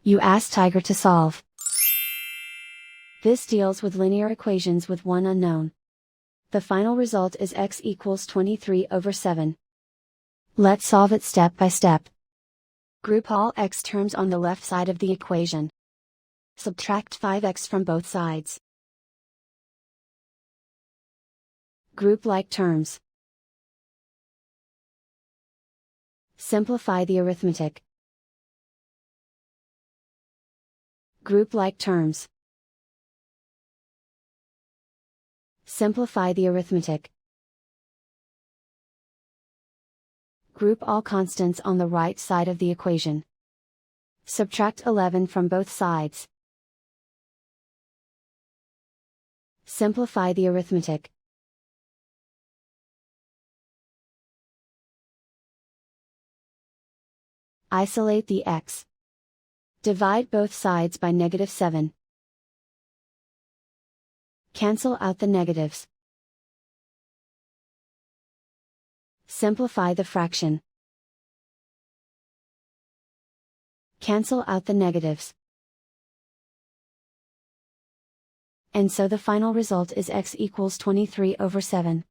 You ask Tiger to solve. This deals with linear equations with one unknown. The final result is x equals 23/7. Let's solve it step by step. Group all x terms on the left side of the equation. Subtract 5x from both sides. Group like terms. Simplify the arithmetic. Group like terms. Simplify the arithmetic. Group all constants on the right side of the equation. Subtract 11 from both sides. Simplify the arithmetic. Isolate the x. Divide both sides by -7. Cancel out the negatives. Simplify the fraction. Cancel out the negatives. And so the final result is x equals 23/7.